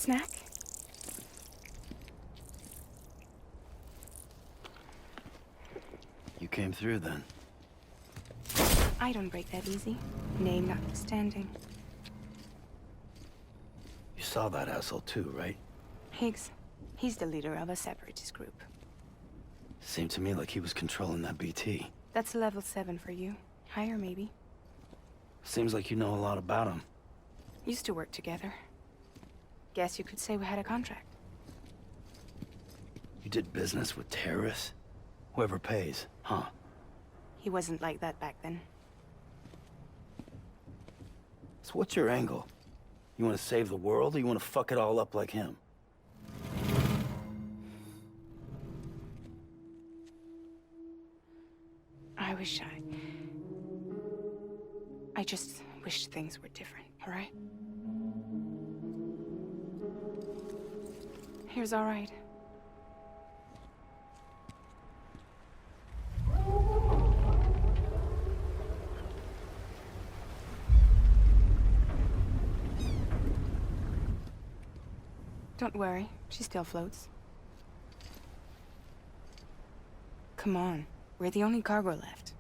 Snack? You came through then. I don't break that easy. Name notwithstanding. You saw that asshole too, right? Higgs. He's the leader of a separatist group. Seemed to me like he was controlling that BT. That's level 7 for you. Higher, maybe. Seems like you know a lot about him. Used to work together. Guess you could say we had a contract. You did business with terrorists? Whoever pays, huh? He wasn't like that back then. So what's your angle? You want to save the world, or you want to fuck it all up like him? I just wish things were different, all right? Here's all right. Don't worry, she still floats. Come on, we're the only cargo left.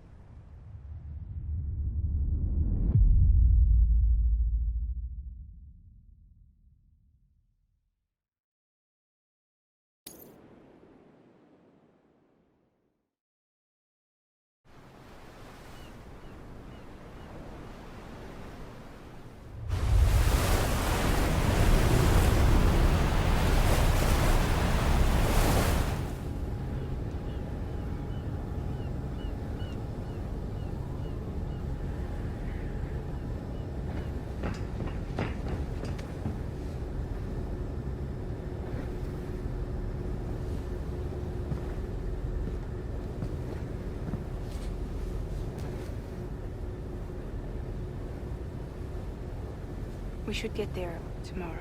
We should get there tomorrow.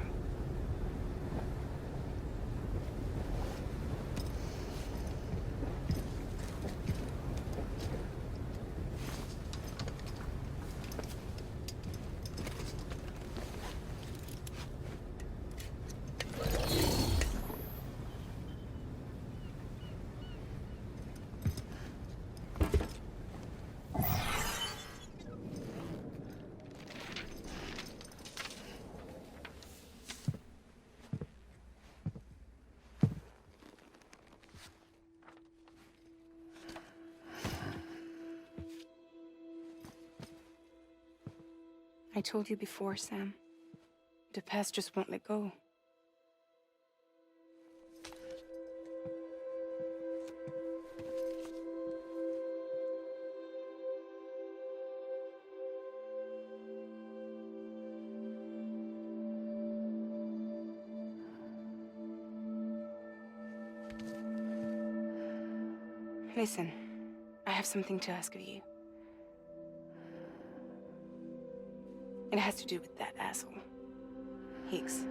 I told you before, Sam. The past just won't let go. Listen, I have something to ask of you. It has to do with that asshole, Higgs.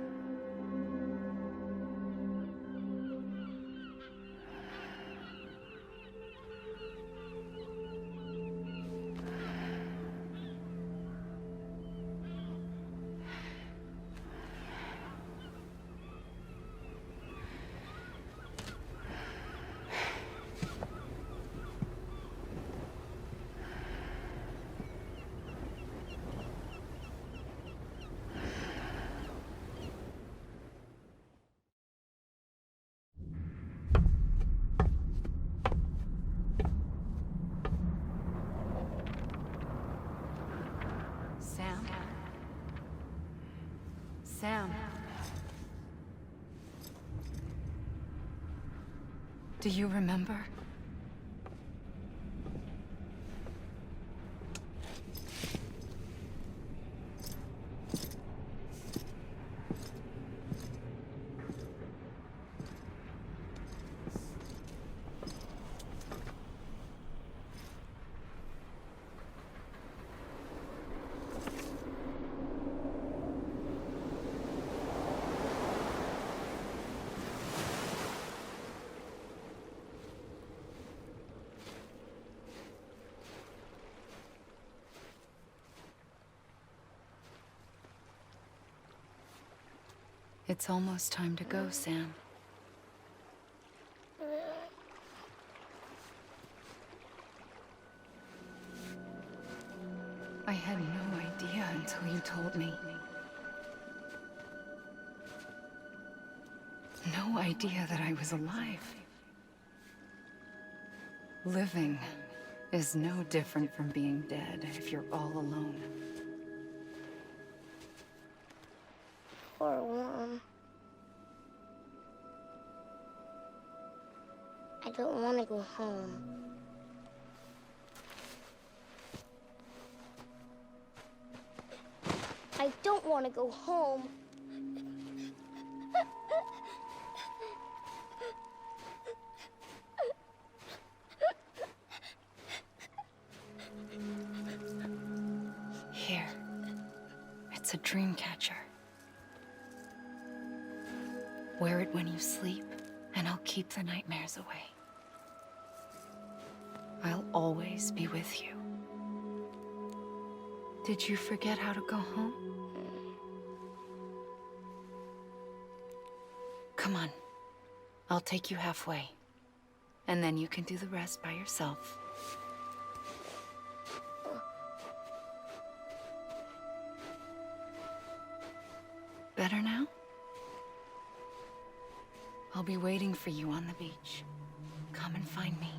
Sam. Do you remember? It's almost time to go, Sam. I had no idea until you told me. No idea that I was alive. Living is no different from being dead if you're all alone. Poor Mom. I don't want to go home. I don't want to go home. Here. It's a dream catcher. Wear it when you sleep, and I'll keep the nightmares away. I'll always be with you. Did you forget how to go home? Come on. I'll take you halfway. And then you can do the rest by yourself. Better now? I'll be waiting for you on the beach. Come and find me.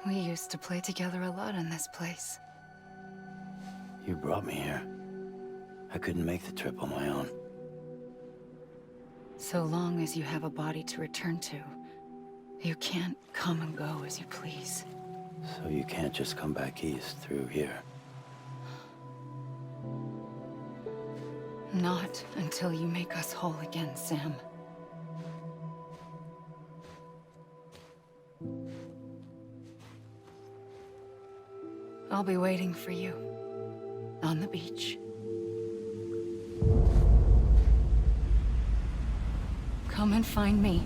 We used to play together a lot in this place. You brought me here. I couldn't make the trip on my own. So long as you have a body to return to, you can't come and go as you please. So you can't just come back east through here. Not until you make us whole again, Sam. I'll be waiting for you on the beach. Come and find me.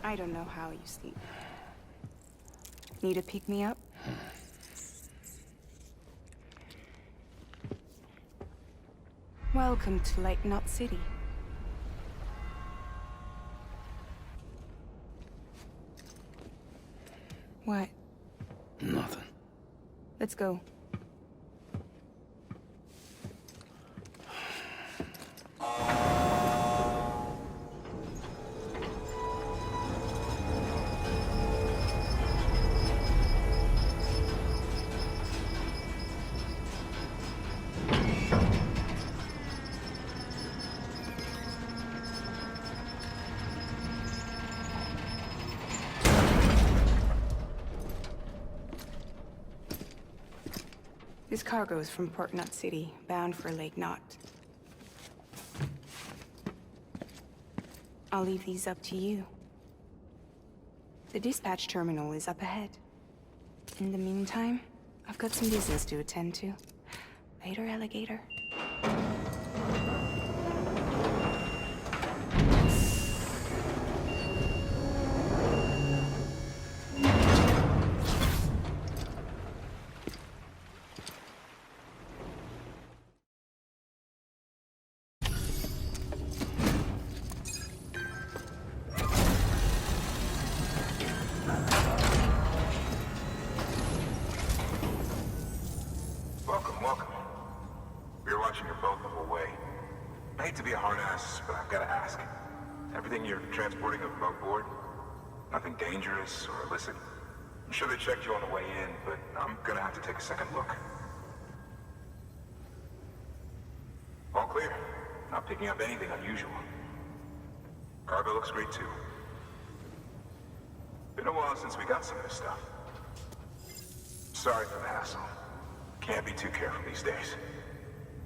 I don't know how you sleep. Need to pick me up? Welcome to Lake Knot City. What? Nothing. Let's go. This cargo is from Port Knot City, bound for Lake Knot. I'll leave these up to you. The dispatch terminal is up ahead. In the meantime, I've got some business to attend to. Later, alligator. Welcome. We were watching your boat the whole way. I hate to be a hard ass, but I've got to ask. Everything you're transporting above board? Nothing dangerous or illicit? I'm sure they checked you on the way in, but I'm gonna have to take a second look. All clear. Not picking up anything unusual. Cargo looks great too. Been a while since we got some of this stuff. Sorry for the hassle. Can't be too careful these days.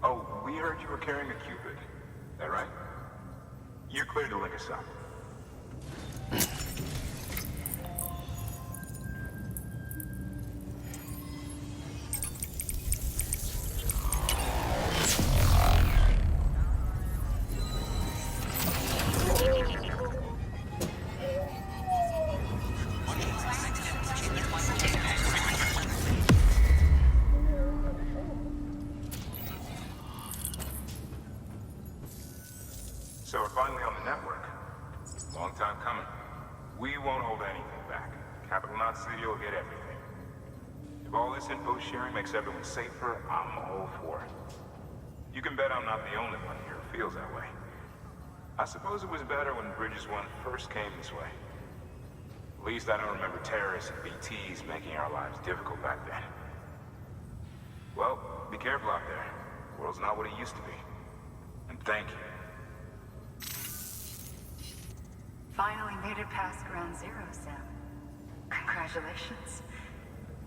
Oh, we heard you were carrying a Cupid. That right? You're clear to link us up. So we're finally on the network. Long time coming. We won't hold anything back. Capital Knot City will get everything. If all this info sharing makes everyone safer, I'm all for it. You can bet I'm not the only one here who feels that way. I suppose it was better when Bridges 1 first came this way. At least I don't remember terrorists and BTs making our lives difficult back then. Well, be careful out there. The world's not what it used to be. And thank you. Finally made it past ground zero, Sam. Congratulations.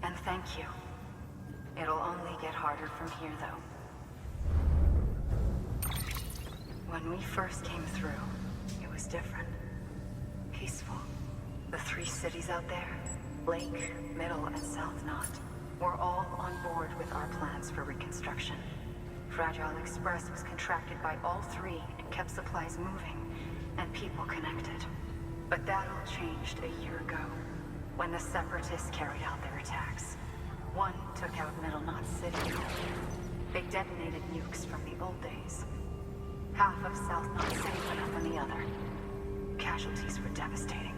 And thank you. It'll only get harder from here, though. When we first came through, it was different. Peaceful. The 3 cities out there, Lake, Middle, and South Knot, were all on board with our plans for reconstruction. Fragile Express was contracted by all 3 and kept supplies moving and people connected. But that all changed a year ago, when the Separatists carried out their attacks. One took out Middle Knot City. They detonated nukes from the old days. Half of South Knot City went up on the other. Casualties were devastating.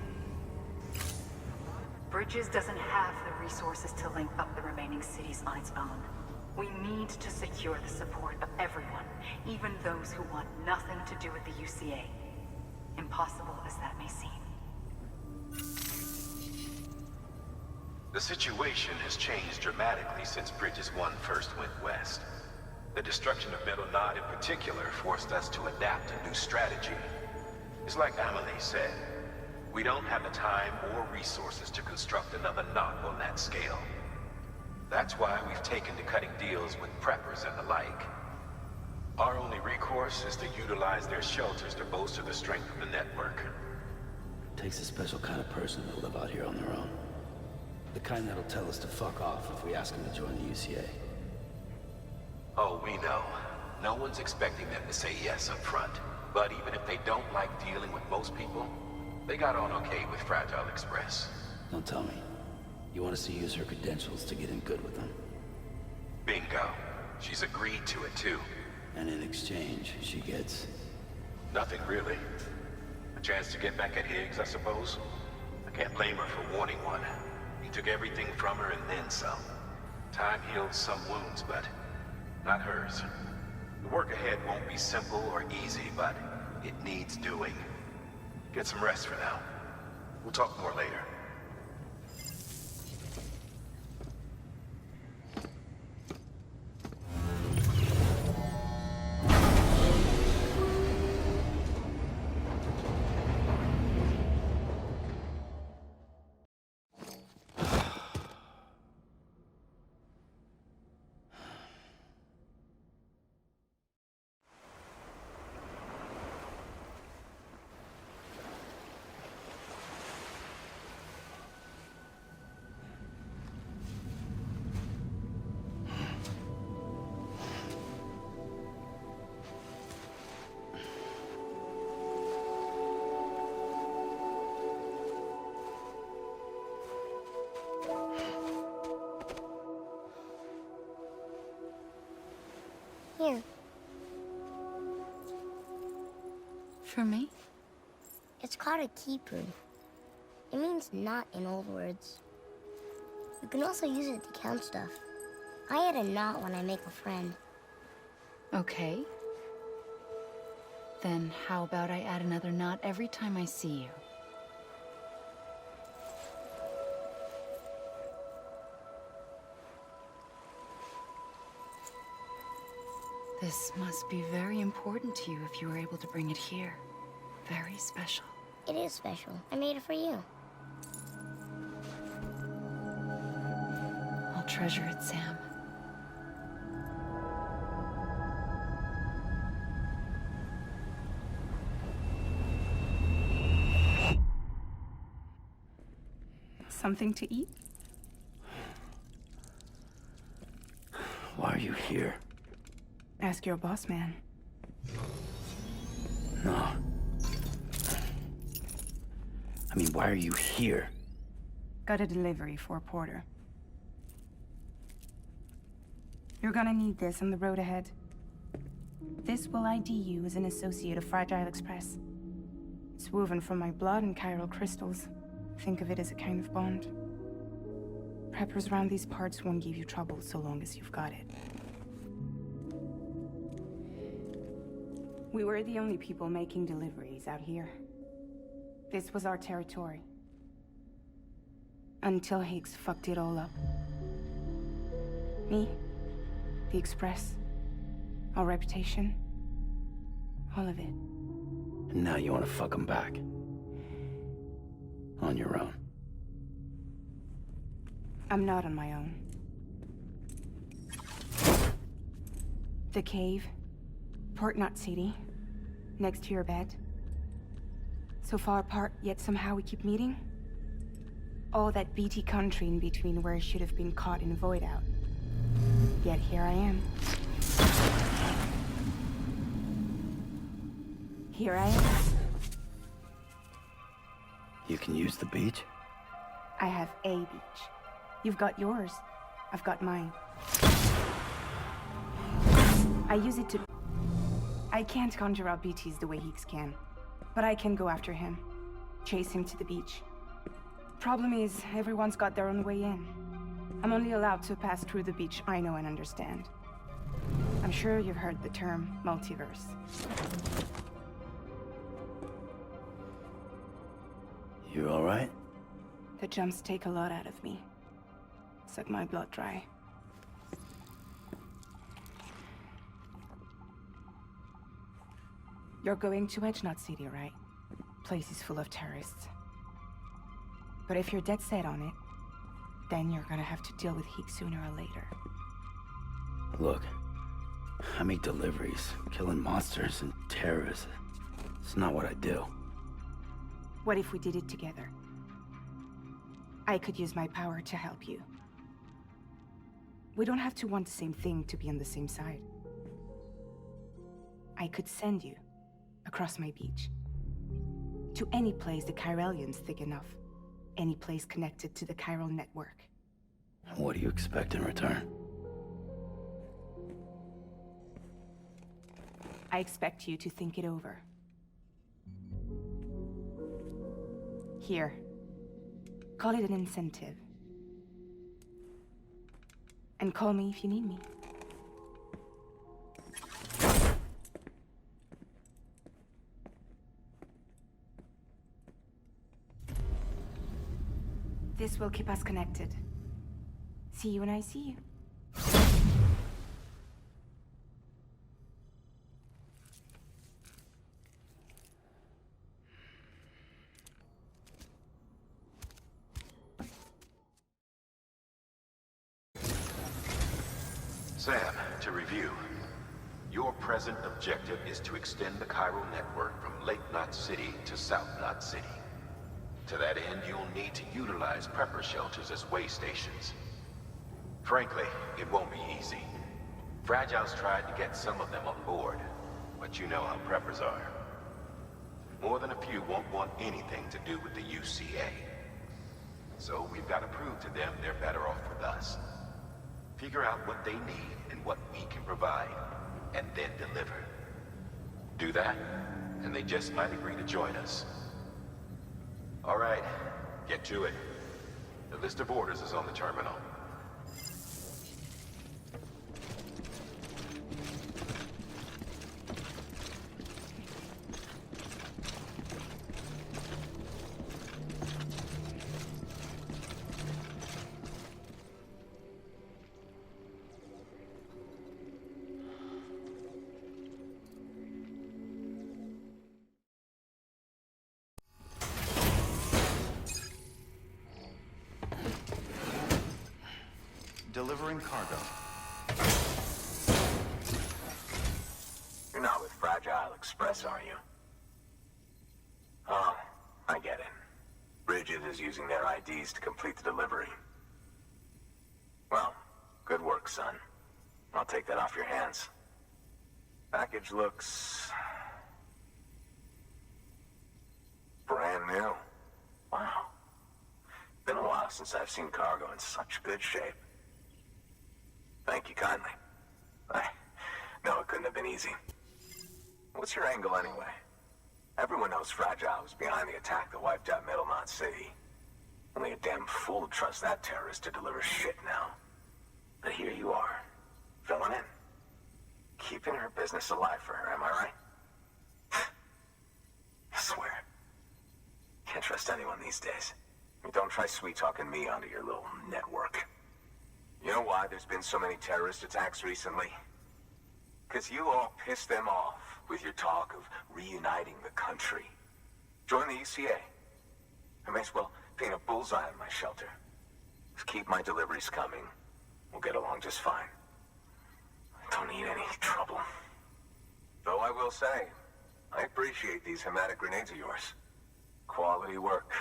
Bridges doesn't have the resources to link up the remaining cities on its own. We need to secure the support of everyone, even those who want nothing to do with the UCA. Impossible as that may seem. The situation has changed dramatically since Bridges 1 first went west. The destruction of Middle Knot in particular forced us to adapt a new strategy. It's like Amelie said, we don't have the time or resources to construct another knot on that scale. That's why we've taken to cutting deals with preppers and the like. Our only recourse is to utilize their shelters to bolster the strength of the network. Takes a special kind of person to live out here on their own. The kind that'll tell us to fuck off if we ask them to join the UCA. Oh, we know. No one's expecting them to say yes up front. But even if they don't like dealing with most people, they got on okay with Fragile Express. Don't tell me. You want us to use her credentials to get in good with them? Bingo. She's agreed to it too. And in exchange, she gets... Nothing really. A chance to get back at Higgs, I suppose. I can't blame her for wanting one. He took everything from her and then some. Time healed some wounds, but not hers. The work ahead won't be simple or easy, but it needs doing. Get some rest for now. We'll talk more later. Here. For me? It's called a keeper. It means knot in old words. You can also use it to count stuff. I add a knot when I make a friend. Okay. Then how about I add another knot every time I see you? This must be very important to you if you were able to bring it here. Very special. It is special. I made it for you. I'll treasure it, Sam. Something to eat? Why are you here? Ask your boss man. No. I mean, why are you here? Got a delivery for Porter. You're gonna need this on the road ahead. This will ID you as an associate of Fragile Express. It's woven from my blood and chiral crystals. Think of it as a kind of bond. Preppers around these parts won't give you trouble so long as you've got it. We were the only people making deliveries out here. This was our territory. Until Higgs fucked it all up. Me, the Express, our reputation, all of it. And now you want to fuck him back. On your own. I'm not on my own. The cave, Port Knot City, next to your bed. So far apart, yet somehow we keep meeting. All that BT country in between where I should have been caught in a void out. Yet here I am. Here I am. You can use the beach? I have a beach. You've got yours. I've got mine. I use it to... I can't conjure up BTs the way Higgs can. But I can go after him. Chase him to the beach. Problem is, everyone's got their own way in. I'm only allowed to pass through the beach I know and understand. I'm sure you've heard the term multiverse. You alright? The jumps take a lot out of me. Suck my blood dry. You're going to Edge Knot City, right? Place is full of terrorists. But if you're dead set on it, then you're gonna have to deal with Higgs sooner or later. Look, I make deliveries, killing monsters and terrorists. It's not what I do. What if we did it together? I could use my power to help you. We don't have to want the same thing to be on the same side. I could send you across my beach. To any place the Chiralian's thick enough. Any place connected to the chiral network. What do you expect in return? I expect you to think it over. Here. Call it an incentive. And call me if you need me. This will keep us connected. See you when I see you. Sam, to review. Your present objective is to extend the chiral network from Lake Knot City to South Knot City. To that end, you'll need to utilize prepper shelters as way stations. Frankly, it won't be easy. Fragile's tried to get some of them on board, but you know how preppers are. More than a few won't want anything to do with the UCA. So we've got to prove to them they're better off with us. Figure out what they need and what we can provide, and then deliver. Do that, and they just might agree to join us. All right, get to it. The list of orders is on the terminal. Delivering cargo. You're not with Fragile Express, are you? Oh, I get it. Bridget is using their IDs to complete the delivery. Well, good work, son. I'll take that off your hands. Package looks... brand new. Wow. Been a while since I've seen cargo in such good shape. Thank you kindly. I know it couldn't have been easy. What's your angle anyway? Everyone knows Fragile was behind the attack that wiped out Middle Knot City. Only a damn fool would trust that terrorist to deliver shit now. But here you are, filling in. Keeping her business alive for her, am I right? I swear. Can't trust anyone these days. Don't try sweet-talking me onto your little network. You know why there's been so many terrorist attacks recently? Because you all pissed them off with your talk of reuniting the country. Join the UCA. I may as well paint a bullseye on my shelter. Just keep my deliveries coming. We'll get along just fine. I don't need any trouble. Though I will say, I appreciate these hematic grenades of yours. Quality work,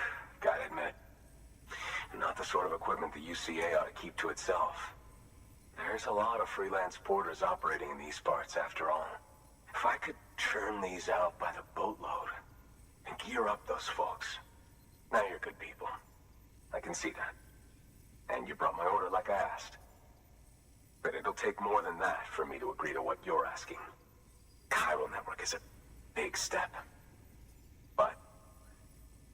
gotta admit. Not the sort of equipment the UCA ought to keep to itself. There's a lot of freelance porters operating in these parts, after all. If I could churn these out by the boatload and gear up those folks. Now you're good people. I can see that. And you brought my order like I asked. But it'll take more than that for me to agree to what you're asking. Chiral Network is a big step. But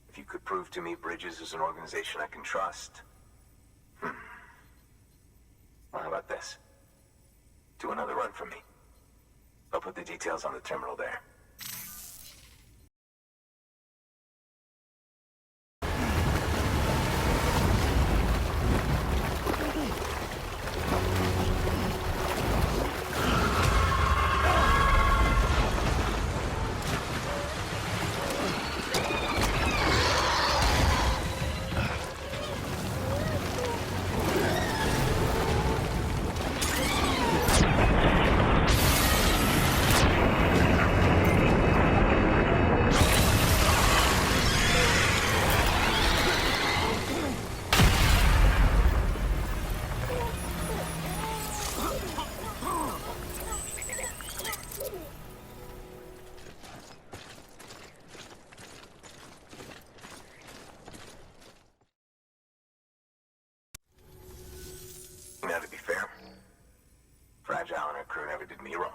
if you could prove to me Bridges is an organization I can trust... Well, how about this? Do another run for me. I'll put the details on the terminal there. Now, to be fair, Fragile and her crew never did me wrong.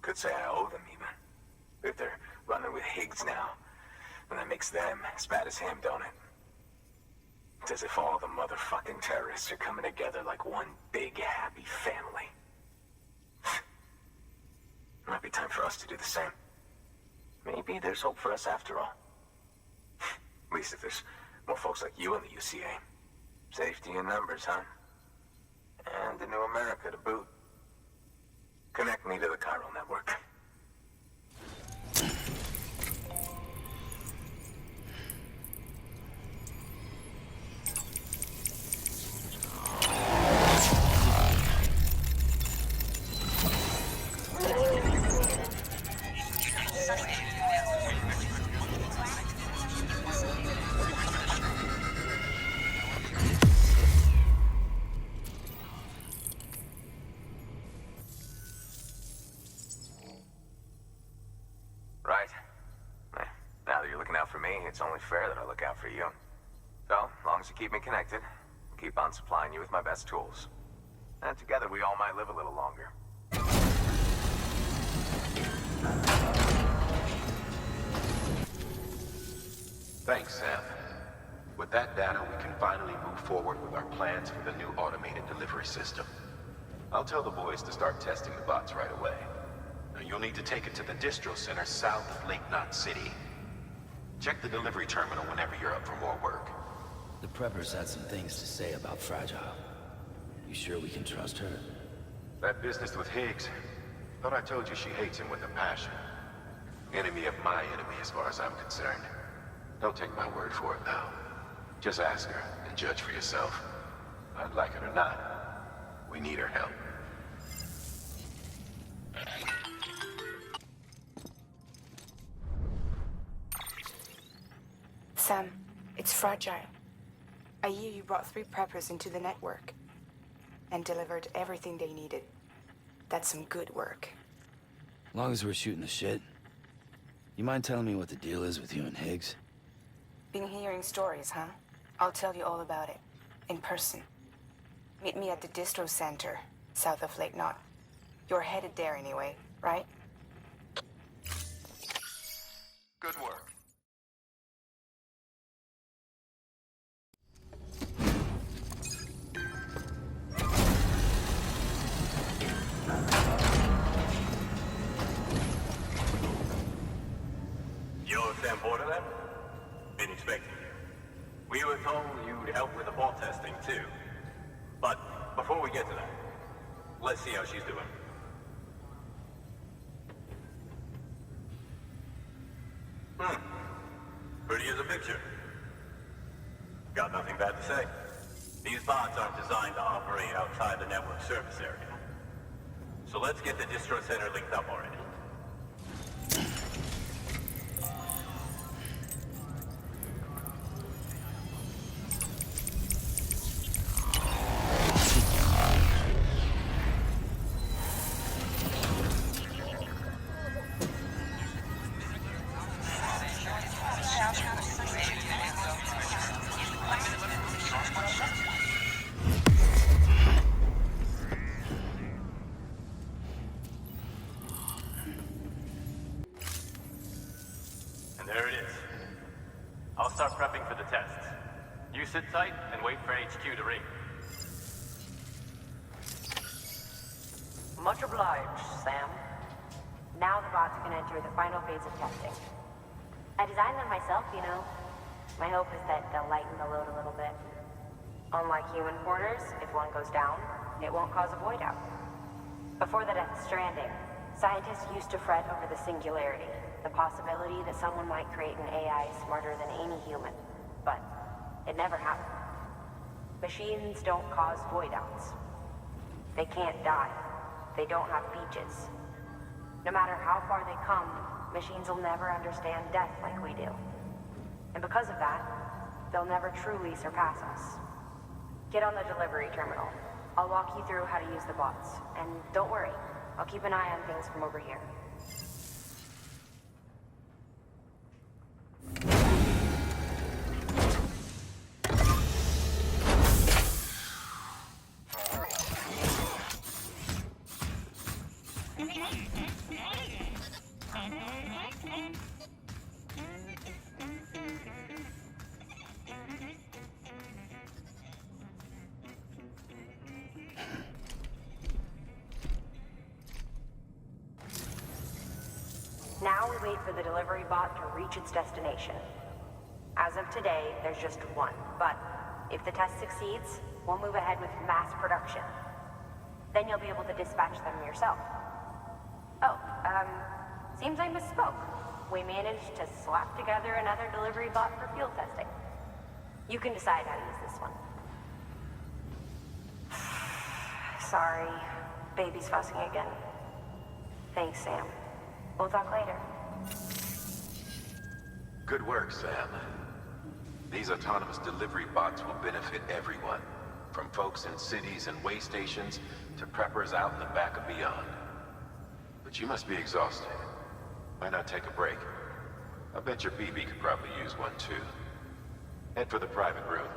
Could say I owe them, even. If they're running with Higgs now, then that makes them as bad as him, don't it? It's as if all the motherfucking terrorists are coming together like one big, happy family. Might be time for us to do the same. Maybe there's hope for us after all. At least if there's more folks like you in the UCA. Safety in numbers, huh? And a new America to boot. Connect me to the Chiral Network. Right. Now that you're looking out for me, it's only fair that I look out for you. So, as long as you keep me connected, I'll keep on supplying you with my best tools. And together we all might live a little longer. Thanks, Sam. With that data, we can finally move forward with our plans for the new automated delivery system. I'll tell the boys to start testing the bots right away. Now, you'll need to take it to the distro center south of Lake Knot City. Check the delivery terminal whenever you're up for more work. The preppers had some things to say about Fragile. You sure we can trust her? That business with Higgs, thought I told you she hates him with a passion. Enemy of my enemy as far as I'm concerned. Don't take my word for it, though. Just ask her and judge for yourself. I'd like it or not, we need her help. Sam, It's fragile. I hear you brought 3 preppers into the network and delivered everything they needed. That's some good work. As long as we're shooting the shit. You mind telling me what the deal is with you and Higgs? Been hearing stories, huh? I'll tell you all about it. In person. Meet me at the distro center, south of Lake Knot. You're headed there anyway, right? Good work. You're Sam Borderland? Been expecting you. We were told you'd help with the vault testing, too. But before we get to that, let's see how she's doing. Pretty as a picture. Got nothing bad to say. These bots aren't designed to operate outside the network service area. So let's get the distro center linked up already. There it is. I'll start prepping for the test. You sit tight and wait for HQ to ring. Much obliged, Sam. Now the bots can enter the final phase of testing. I designed them myself, you know. My hope is that they'll lighten the load a little bit. Unlike human porters, if one goes down, it won't cause a void out. Before the death of Stranding, scientists used to fret over the singularity, the possibility that someone might create an AI smarter than any human. But it never happened. Machines don't cause void outs. They can't die. They don't have beaches. No matter how far they come, machines will never understand death like we do. And because of that, they'll never truly surpass us. Get on the delivery terminal. I'll walk you through how to use the bots. And don't worry, I'll keep an eye on things from over here. Now we wait for the delivery bot to reach its destination. As of today, there's just one, but if the test succeeds, we'll move ahead with mass production. Then you'll be able to dispatch them yourself. Oh, seems I misspoke. We managed to slap together another delivery bot for field testing. You can decide how to use this one. Sorry, baby's fussing again. Thanks, Sam. We'll talk later. Good work, Sam. These autonomous delivery bots will benefit everyone, from folks in cities and way stations to preppers out in the back and beyond. But you must be exhausted. Why not take a break? I bet your BB could probably use one too. Head for the private room.